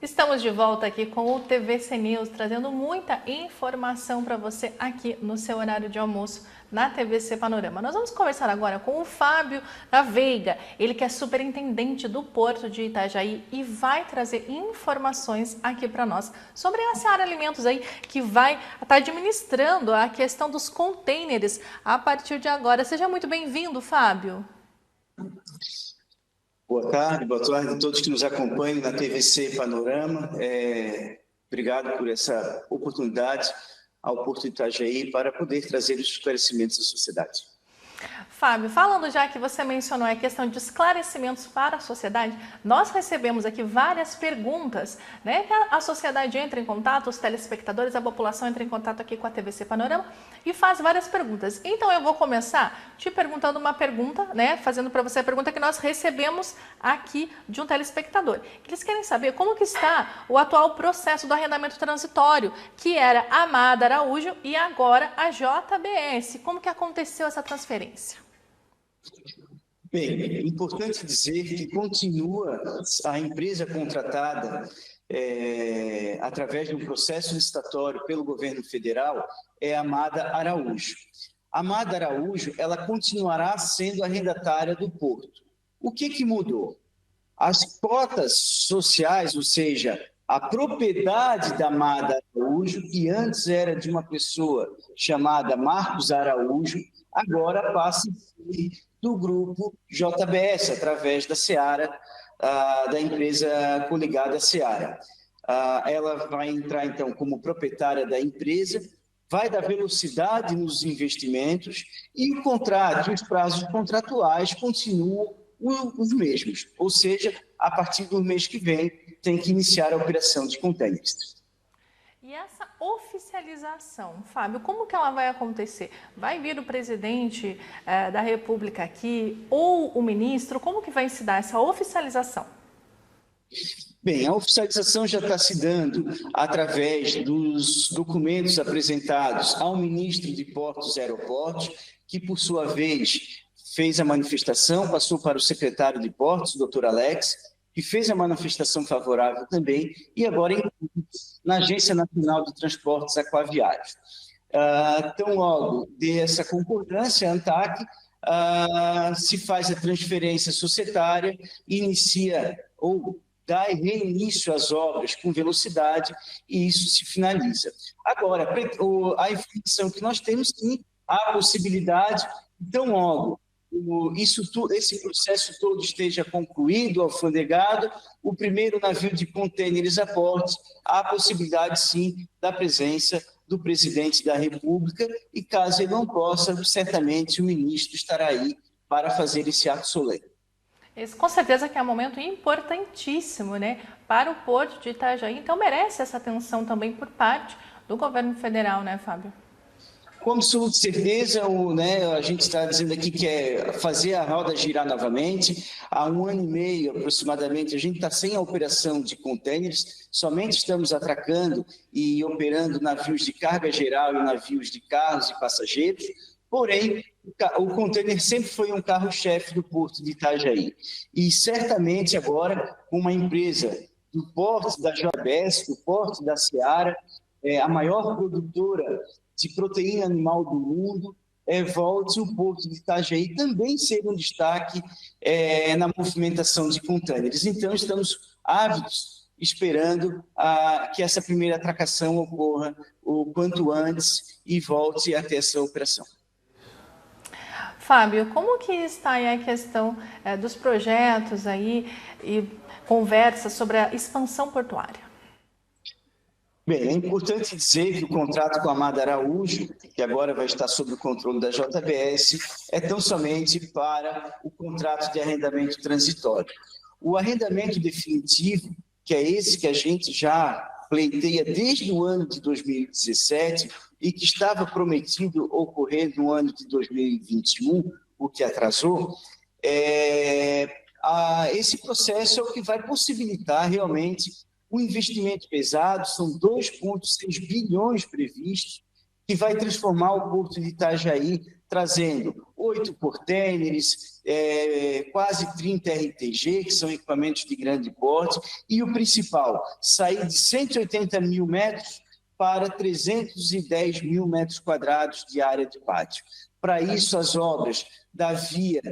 Estamos de volta aqui com o TVC News, trazendo muita informação para você aqui no seu horário de almoço na TVC Panorama. Nós vamos conversar agora com o Fábio da Veiga, ele que é superintendente do Porto de Itajaí e vai trazer informações aqui para nós sobre a Seara Alimentos aí, que vai estar administrando a questão dos contêineres a partir de agora. Seja muito bem-vindo, Fábio. Boa tarde a todos que nos acompanham na TVC Panorama. Obrigado por essa oportunidade ao Porto de Itajaí para poder trazer os esclarecimentos à sociedade. Fábio, falando já que você mencionou a questão de esclarecimentos para a sociedade, nós recebemos aqui várias perguntas, né? A sociedade entra em contato, os telespectadores, a população entra em contato aqui com a TVC Panorama e faz várias perguntas. Então eu vou começar te perguntando uma pergunta, né? Fazendo para você a pergunta que nós recebemos aqui de um telespectador. Eles querem saber como que está o atual processo do arrendamento transitório, que era a Amada Araújo e agora a JBS. Como que aconteceu essa transferência? Bem, é importante dizer que continua a empresa contratada através de um processo licitatório pelo governo federal, é a Amada Araújo. A Amada Araújo, ela continuará sendo arrendatária do Porto. O que mudou? As cotas sociais, ou seja, a propriedade da Amada Araújo, que antes era de uma pessoa chamada Marcos Araújo, agora passa a ser do grupo JBS, através da Seara, da empresa coligada à Seara. Ela vai entrar, então, como proprietária da empresa, vai dar velocidade nos investimentos e o contrato, os prazos contratuais continuam os mesmos, ou seja, a partir do mês que vem tem que iniciar a operação de contêineres. E essa oficialização, Fábio, como que ela vai acontecer? Vai vir o presidente da República aqui ou o ministro? Como que vai se dar essa oficialização? Bem, a oficialização já está se dando através dos documentos apresentados ao ministro de Portos e Aeroportos, que, por sua vez, fez a manifestação, passou para o secretário de Portos, o doutor Alex, que fez a manifestação favorável também, e agora na Agência Nacional de Transportes Aquaviários. Tão logo dessa concordância, a ANTAQ se faz a transferência societária, inicia ou dá reinício às obras com velocidade e isso se finaliza. Agora, a informação que nós temos, sim, a possibilidade, tão logo esse processo todo esteja concluído, alfandegado, o primeiro navio de contêineres a porto, há a possibilidade, sim, da presença do presidente da República e, caso ele não possa, certamente o ministro estará aí para fazer esse ato solene. Esse, com certeza que é um momento importantíssimo, né, para o Porto de Itajaí, então merece essa atenção também por parte do governo federal, né, Fábio? Com absoluta certeza, a gente está dizendo aqui que é fazer a roda girar novamente. Há 1 ano e meio, aproximadamente, a gente está sem a operação de contêineres, somente estamos atracando e operando navios de carga geral e navios de carros e passageiros, porém, o contêiner sempre foi um carro-chefe do Porto de Itajaí. E certamente agora, uma empresa do Porto da JBS, do Porto da Seara, a maior produtora de proteína animal do mundo, volte o Porto de Itajaí também ser um destaque na movimentação de contêineres. Então, estamos ávidos, esperando que essa primeira atracação ocorra o quanto antes e volte a ter essa operação. Fábio, como que está aí a questão dos projetos aí e conversas sobre a expansão portuária? Bem, é importante dizer que o contrato com a Amada Araújo, que agora vai estar sob o controle da JBS, é tão somente para o contrato de arrendamento transitório. O arrendamento definitivo, que é esse que a gente já pleiteia desde o ano de 2017 e que estava prometido ocorrer no ano de 2021, o que atrasou, esse processo é o que vai possibilitar realmente o investimento pesado, são 2,6 bilhões previstos, que vai transformar o Porto de Itajaí, trazendo 8 containers, quase 30 RTG, que são equipamentos de grande porte, e o principal, sair de 180 mil metros para 310 mil metros quadrados de área de pátio. Para isso, as obras da via,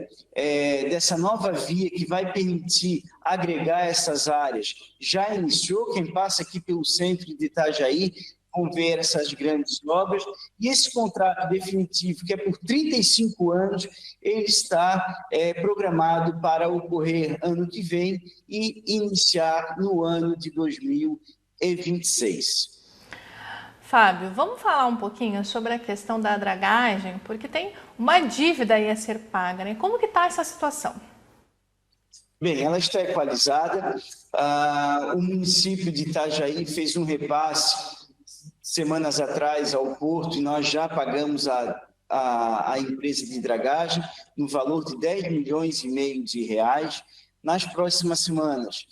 dessa nova via que vai permitir agregar essas áreas, já iniciou. Quem passa aqui pelo centro de Itajaí vão ver essas grandes obras, e esse contrato definitivo, que é por 35 anos, ele está programado para ocorrer ano que vem e iniciar no ano de 2026. Fábio, vamos falar um pouquinho sobre a questão da dragagem, porque tem uma dívida aí a ser paga, né? Como que está essa situação? Bem, ela está equalizada. O município de Itajaí fez um repasse semanas atrás ao Porto, e nós já pagamos a empresa de dragagem no valor de 10 milhões e meio de reais. Nas próximas semanas,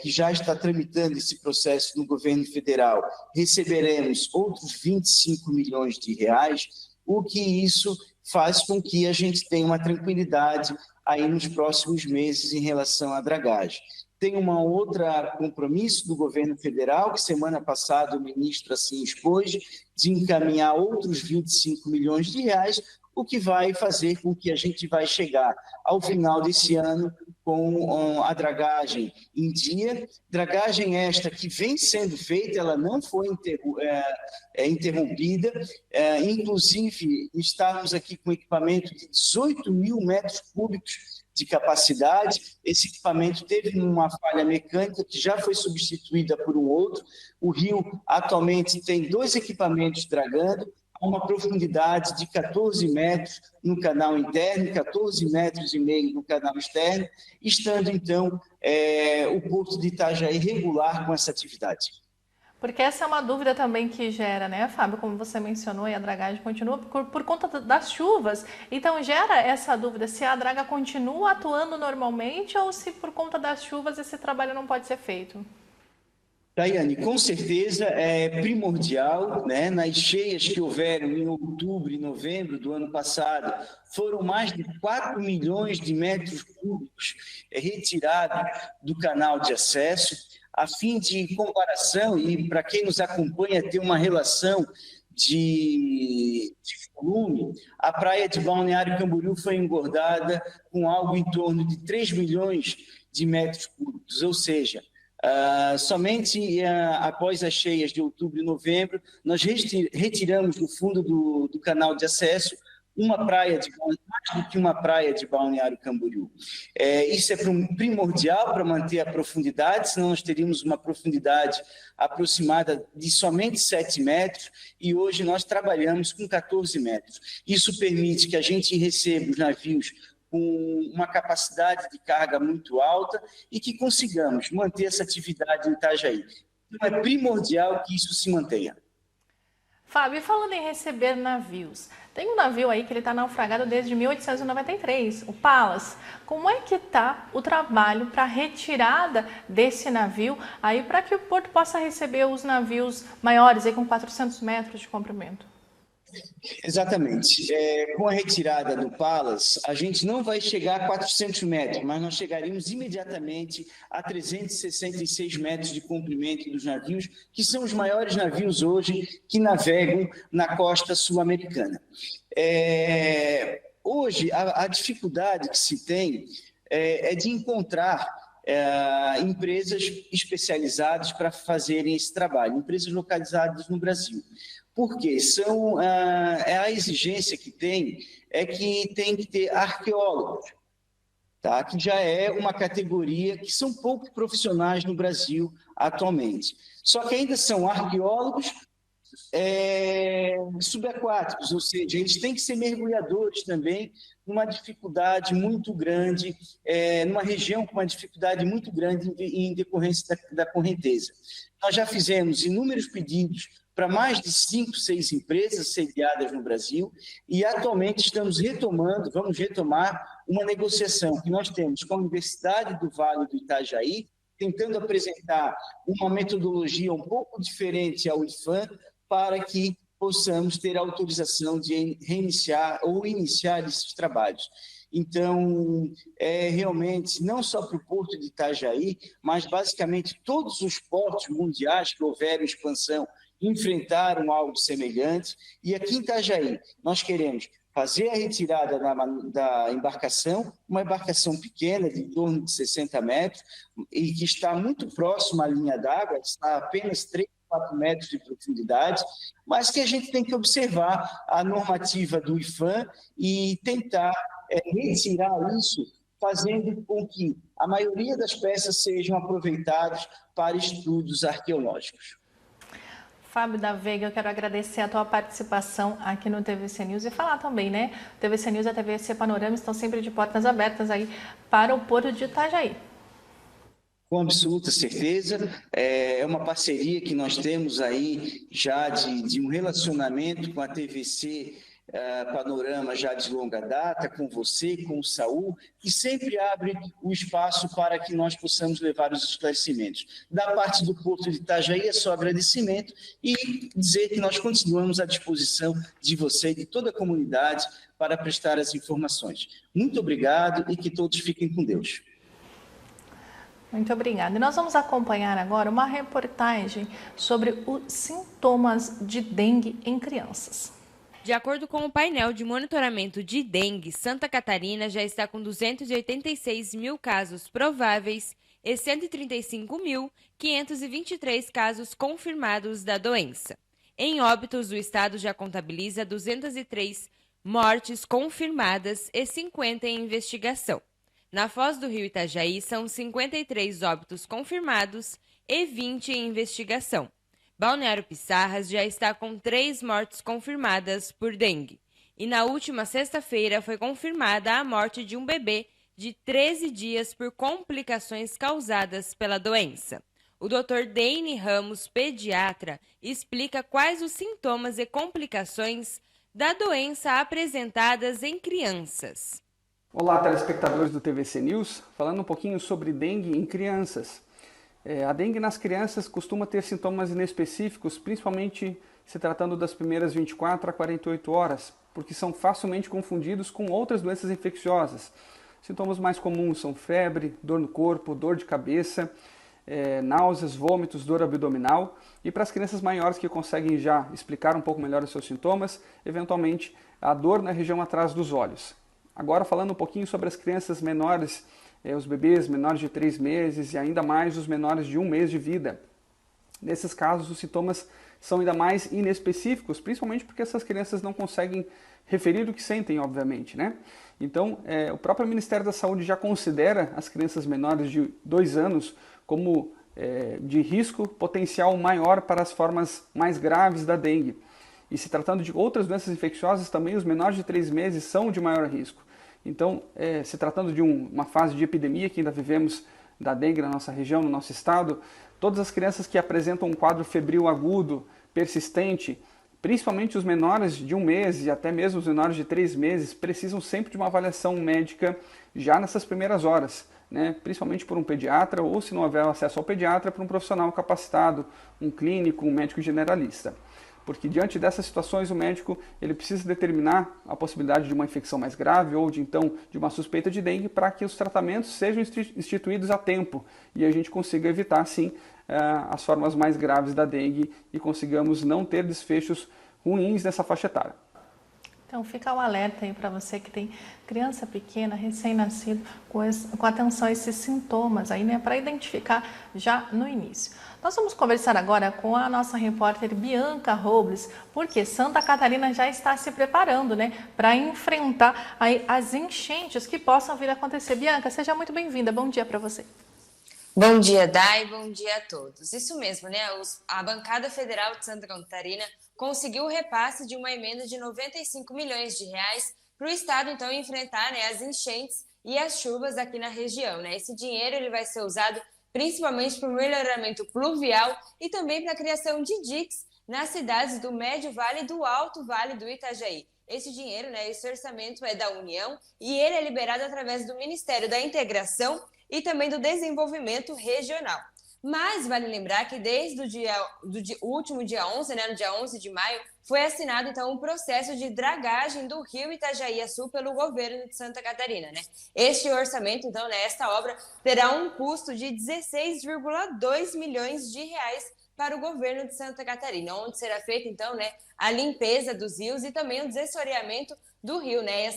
que já está tramitando esse processo no governo federal, receberemos outros 25 milhões de reais, o que isso faz com que a gente tenha uma tranquilidade aí nos próximos meses em relação à dragagem. Tem uma outra compromisso do governo federal, que semana passada o ministro assim expôs, de encaminhar outros 25 milhões de reais, o que vai fazer com que a gente vai chegar ao final desse ano com a dragagem em dia. Dragagem esta que vem sendo feita, ela não foi interrompida, inclusive estamos aqui com equipamento de 18 mil metros cúbicos de capacidade. Esse equipamento teve uma falha mecânica que já foi substituída por um outro. O rio atualmente tem 2 equipamentos dragando, a uma profundidade de 14 metros no canal interno, 14 metros e meio no canal externo, estando então o Porto de Itajaí regular com essa atividade. Porque essa é uma dúvida também que gera, né, Fábio? Como você mencionou, e a dragagem continua por conta das chuvas. Então, gera essa dúvida se a draga continua atuando normalmente ou se por conta das chuvas esse trabalho não pode ser feito. Daiane, com certeza é primordial, né? Nas cheias que houveram em outubro e novembro do ano passado, foram mais de 4 milhões de metros cúbicos retirados do canal de acesso. A fim de comparação, e para quem nos acompanha ter uma relação de volume, a praia de Balneário Camboriú foi engordada com algo em torno de 3 milhões de metros cúbicos, ou seja, somente após as cheias de outubro e novembro, nós retiramos do fundo do canal de acesso uma praia mais do que uma praia de Balneário Camboriú. Isso é primordial para manter a profundidade, senão nós teríamos uma profundidade aproximada de somente 7 metros, e hoje nós trabalhamos com 14 metros. Isso permite que a gente receba os navios com uma capacidade de carga muito alta e que consigamos manter essa atividade em Itajaí. Então, é primordial que isso se mantenha. Fábio, falando em receber navios, tem um navio aí que ele está naufragado desde 1893, o Pallas. Como é que está o trabalho para a retirada desse navio, aí para que o Porto possa receber os navios maiores, aí com 400 metros de comprimento? Exatamente. Com a retirada do Pallas, a gente não vai chegar a 400 metros, mas nós chegaríamos imediatamente a 366 metros de comprimento dos navios, que são os maiores navios hoje que navegam na costa sul-americana. Hoje, a dificuldade que se tem é de encontrar empresas especializadas para fazerem esse trabalho, empresas localizadas no Brasil. Porque a exigência que tem é que tem que ter arqueólogos, tá? Que já é uma categoria que são poucos profissionais no Brasil atualmente. Só que ainda são arqueólogos subaquáticos, ou seja, eles têm que ser mergulhadores também, numa dificuldade muito grande, numa região com uma dificuldade muito grande em decorrência da correnteza. Nós já fizemos inúmeros pedidos para mais de 5, 6 empresas sediadas no Brasil, e atualmente vamos retomar uma negociação que nós temos com a Universidade do Vale do Itajaí, tentando apresentar uma metodologia um pouco diferente ao IFAM, para que possamos ter autorização de reiniciar ou iniciar esses trabalhos. Então, realmente, não só para o Porto de Itajaí, mas basicamente todos os portos mundiais que houveram expansão enfrentaram algo semelhante. E aqui em Itajaí, nós queremos fazer a retirada da embarcação, uma embarcação pequena, de em torno de 60 metros, e que está muito próxima à linha d'água, está a apenas 3, 4 metros de profundidade, mas que a gente tem que observar a normativa do IFAM e tentar retirar isso, fazendo com que a maioria das peças sejam aproveitadas para estudos arqueológicos. Fábio da Veiga, eu quero agradecer a tua participação aqui no TVC News e falar também, né? O TVC News e a TVC Panorama estão sempre de portas abertas aí para o Porto de Itajaí. Com absoluta certeza, é uma parceria que nós temos aí já de um relacionamento com a TVC Panorama já de longa data, com você, com o Saul, que sempre abre o espaço para que nós possamos levar os esclarecimentos. Da parte do Porto de Itajaí é só agradecimento e dizer que nós continuamos à disposição de você e de toda a comunidade para prestar as informações. Muito obrigado e que todos fiquem com Deus. Muito obrigada. E nós vamos acompanhar agora uma reportagem sobre os sintomas de dengue em crianças. De acordo com o painel de monitoramento de dengue, Santa Catarina já está com 286 mil casos prováveis e 135.523 casos confirmados da doença. Em óbitos, o estado já contabiliza 203 mortes confirmadas e 50 em investigação. Na Foz do Rio Itajaí, são 53 óbitos confirmados e 20 em investigação. Balneário Pissarras já está com 3 mortes confirmadas por dengue. E na última sexta-feira foi confirmada a morte de um bebê de 13 dias por complicações causadas pela doença. O Dr. Deine Ramos, pediatra, explica quais os sintomas e complicações da doença apresentadas em crianças. Olá, telespectadores do TVC News, falando um pouquinho sobre dengue em crianças. A dengue nas crianças costuma ter sintomas inespecíficos, principalmente se tratando das primeiras 24 a 48 horas, porque são facilmente confundidos com outras doenças infecciosas. Sintomas mais comuns são febre, dor no corpo, dor de cabeça, náuseas, vômitos, dor abdominal. E para as crianças maiores que conseguem já explicar um pouco melhor os seus sintomas, eventualmente a dor na região atrás dos olhos. Agora falando um pouquinho sobre as crianças menores, os bebês menores de 3 meses e ainda mais os menores de 1 mês de vida. Nesses casos, os sintomas são ainda mais inespecíficos, principalmente porque essas crianças não conseguem referir o que sentem, obviamente, né? Então, o próprio Ministério da Saúde já considera as crianças menores de 2 anos como de risco potencial maior para as formas mais graves da dengue. E se tratando de outras doenças infecciosas, também os menores de 3 meses são de maior risco. Então, se tratando de uma fase de epidemia que ainda vivemos da dengue na nossa região, no nosso estado, todas as crianças que apresentam um quadro febril agudo, persistente, principalmente os menores de 1 mês e até mesmo os menores de 3 meses, precisam sempre de uma avaliação médica já nessas primeiras horas, né? Principalmente por um pediatra ou, se não houver acesso ao pediatra, por um profissional capacitado, um clínico, um médico generalista. Porque diante dessas situações o médico ele precisa determinar a possibilidade de uma infecção mais grave ou de uma suspeita de dengue para que os tratamentos sejam instituídos a tempo e a gente consiga evitar assim as formas mais graves da dengue e consigamos não ter desfechos ruins nessa faixa etária. Então fica o alerta aí para você que tem criança pequena, recém-nascido, com atenção a esses sintomas aí, né, para identificar já no início. Nós vamos conversar agora com a nossa repórter Bianca Robles, porque Santa Catarina já está se preparando, né, para enfrentar aí as enchentes que possam vir a acontecer. Bianca, seja muito bem-vinda. Bom dia para você. Bom dia, Dai, bom dia a todos. Isso mesmo, né? A bancada federal de Santa Catarina conseguiu o repasse de uma emenda de 95 milhões de reais para o estado, então, enfrentar, né, as enchentes e as chuvas aqui na região, né? Esse dinheiro ele vai ser usado principalmente para o melhoramento pluvial e também para a criação de diques nas cidades do Médio Vale e do Alto Vale do Itajaí. Esse dinheiro, né, esse orçamento é da União e ele é liberado através do Ministério da Integração e também do Desenvolvimento Regional. Mas vale lembrar que desde o último dia 11, né, no dia 11 de maio, foi assinado então um processo de dragagem do rio Itajaí-Açu pelo governo de Santa Catarina, né? Este orçamento, então, né, esta obra terá um custo de 16,2 milhões de reais para o governo de Santa Catarina, onde será feita então, né, a limpeza dos rios e também o desassoreamento do rio, né?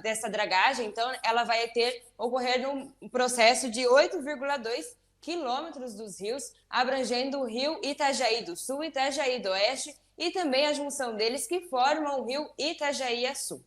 Dessa dragagem, então, ela vai ocorrer num processo de 8,2 quilômetros dos rios, abrangendo o rio Itajaí do Sul, Itajaí do Oeste e também a junção deles que formam o rio Itajaí-Açu.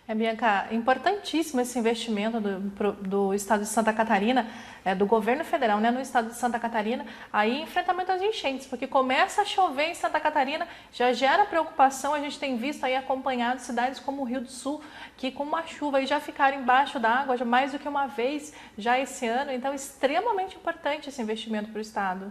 Bianca, importantíssimo esse investimento do estado de Santa Catarina, do governo federal, né, no estado de Santa Catarina, aí enfrentamento às enchentes, porque começa a chover em Santa Catarina, já gera preocupação, a gente tem visto aí acompanhado cidades como o Rio do Sul, que com uma chuva aí já ficaram embaixo da água mais do que uma vez já esse ano, então extremamente importante esse investimento para o estado.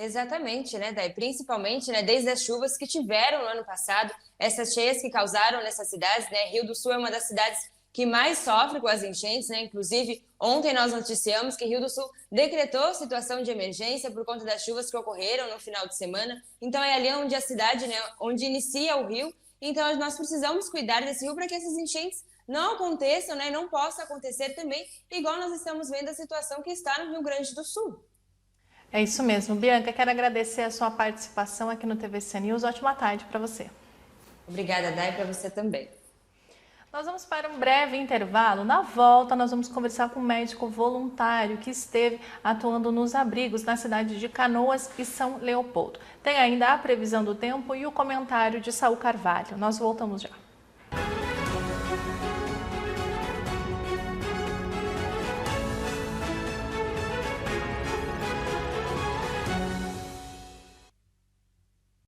Exatamente, né, Day? Principalmente, né, desde as chuvas que tiveram no ano passado, essas cheias que causaram nessas cidades, né? Rio do Sul é uma das cidades que mais sofre com as enchentes, né? Inclusive, ontem nós noticiamos que Rio do Sul decretou situação de emergência por conta das chuvas que ocorreram no final de semana. Então, é ali onde a cidade, né, onde inicia o rio. Então, nós precisamos cuidar desse rio para que essas enchentes não aconteçam, né, e não possam acontecer também, igual nós estamos vendo a situação que está no Rio Grande do Sul. É isso mesmo. Bianca, quero agradecer a sua participação aqui no TVC News. Ótima tarde para você. Obrigada, Day, para você também. Nós vamos para um breve intervalo. Na volta, nós vamos conversar com um médico voluntário que esteve atuando nos abrigos na cidade de Canoas e São Leopoldo. Tem ainda a previsão do tempo e o comentário de Saul Carvalho. Nós voltamos já.